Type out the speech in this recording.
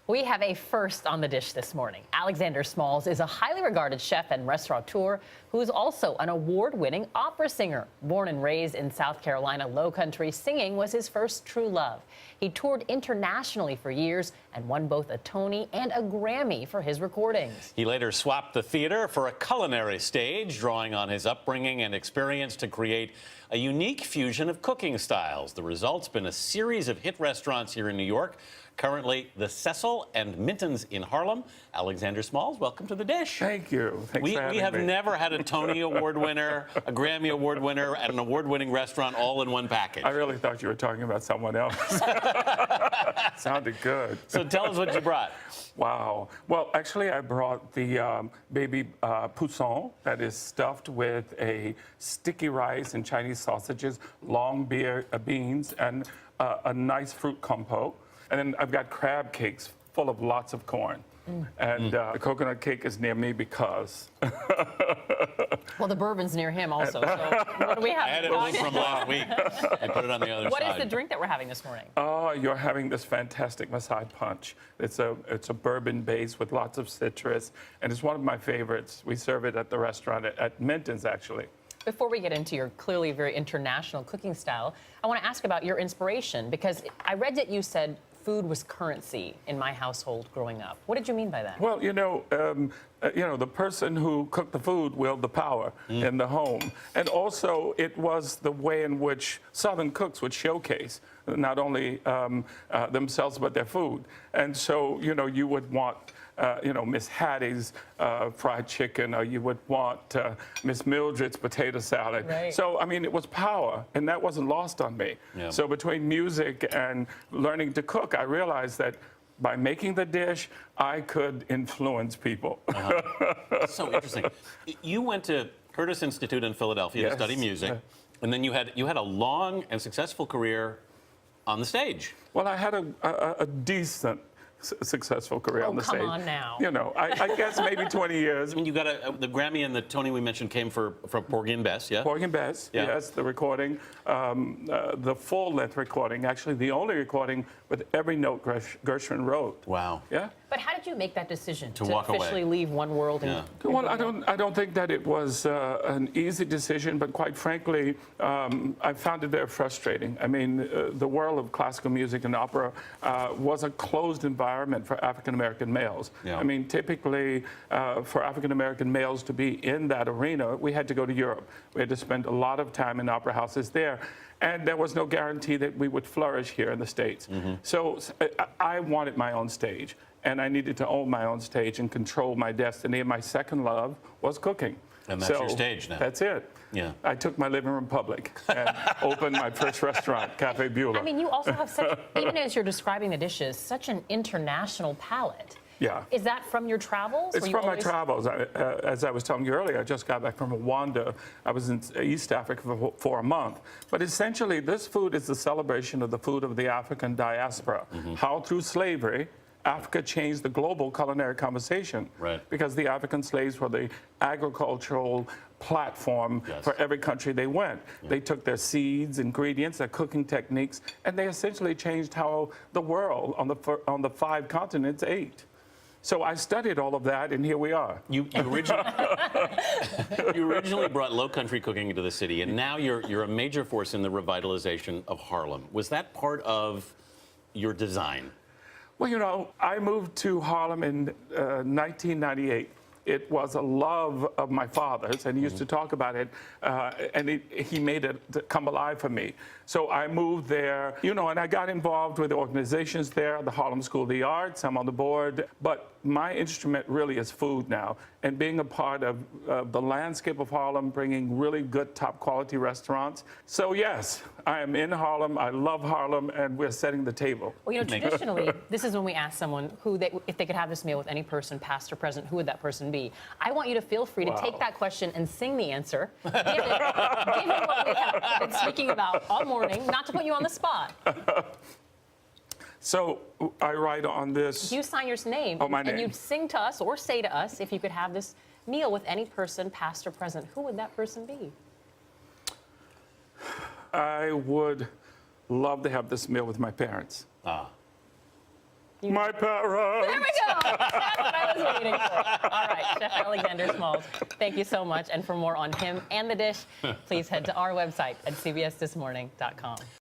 We have a first on the dish this morning. Alexander Smalls is a highly regarded chef and restaurateur who is also an award-winning opera singer. Born and raised in South Carolina, Low Country singing was his first true love. He toured internationally for years and won both a Tony and a Grammy for his recordings. He later swapped the theater for a culinary stage, drawing on his upbringing and experience to create a unique fusion of cooking styles. The result's been a series of hit restaurants here in New York. Currently, the Cecil and Minton's in Harlem. Alexander Smalls, welcome to the dish. Thank you. Thanks for having we have me. never had a Tony Award winner, a Grammy Award winner, and an award-winning restaurant all in one package. I really thought you were talking about someone else. Sounded good. So tell us what you brought. Wow. Well, actually, I brought the baby poussin that is stuffed with a sticky rice and Chinese sausages, long beans, and a nice fruit compote. And then I've got crab cakes full of lots of corn. And the coconut cake is near me because... Well, the bourbon's near him also. So what do we have? I had it home from last week. I put it on the other side. What is the drink that we're having this morning? Oh, you're having this fantastic Masai punch. It's a bourbon base with lots of citrus, and it's one of my favorites. We serve it at the restaurant at Minton's, actually. Before we get into your clearly very international cooking style, I want to ask about your inspiration, because I read that you said food was currency in my household growing up. What did you mean by that? Well, the person who cooked the food willed the power in the home. And also, it was the way in which Southern cooks would showcase not only themselves, but their food. And so, you would want Miss Hattie's fried chicken, or you would want Miss Mildred's potato salad. Right. So, I mean, it was power, and that wasn't lost on me. Yeah. So between music and learning to cook, I realized that by making the dish, I could influence people. So interesting. You went to Curtis Institute in Philadelphia to study music, and then you had a long and successful career on the stage. Well, I had a decent successful career on the stage. Oh, come on now. I guess maybe 20 years. I mean, you got the Grammy and the Tony we mentioned came from Porgy and Bess, yeah? Porgy and Bess, Yeah. yes, the recording, the full-length recording, actually the only recording with every note Gershwin wrote. Wow. Yeah. But how did you make that decision to walk away. officially leave one world? Yeah. Well, I don't think that it was an easy decision, but quite frankly, I found it very frustrating. I mean, the world of classical music and opera was a closed environment for African-American males. Yeah. I mean, typically, for African-American males to be in that arena, we had to go to Europe. We had to spend a lot of time in opera houses there. And there was no guarantee that we would flourish here in the States. So I wanted my own stage, and I needed to own my own stage and control my destiny. And my second love was cooking. And that's your stage now. That's it. Yeah. I took my living room public and opened my first restaurant, Cafe Beulah. I mean, you also have such, even as you're describing the dishes, such an international palate. Yeah. Is that from your travels? It's from my travels. As I was telling you earlier, I just got back from Rwanda. I was in East Africa for a month. But essentially, this food is the celebration of the food of the African diaspora. How through slavery, Africa changed the global culinary conversation. Right. Because the African slaves were the agricultural platform for every country they went. They took their seeds, ingredients, their cooking techniques, and they essentially changed how the world on the 5 continents ate. So I studied all of that, and here we are. You originally brought Low Country cooking into the city, and now you're a major force in the revitalization of Harlem. Was that part of your design? Well, I moved to Harlem in 1998. It was a love of my father's, and he used to talk about it, and he made it come alive for me. So I moved there, and I got involved with the organizations there, the Harlem School of the Arts. I'm on the board, but my instrument really is food now, and being a part of the landscape of Harlem, bringing really good, top-quality restaurants. So yes, I am in Harlem. I love Harlem, and we're setting the table. Well, traditionally, this is when we ask someone if they could have this meal with any person, past or present, who would that person be? I want you to feel free to take that question and sing the answer, given what we have been speaking about all morning, not to put you on the spot. So I write on this. You sign your name, my name. And you sing to us or say to us, if you could have this meal with any person, past or present, who would that person be? I would love to have this meal with my parents. My parents. There we go. That's what I was waiting for. All right, Chef Alexander Smalls, thank you so much. And for more on him and the dish, please head to our website at cbsthismorning.com.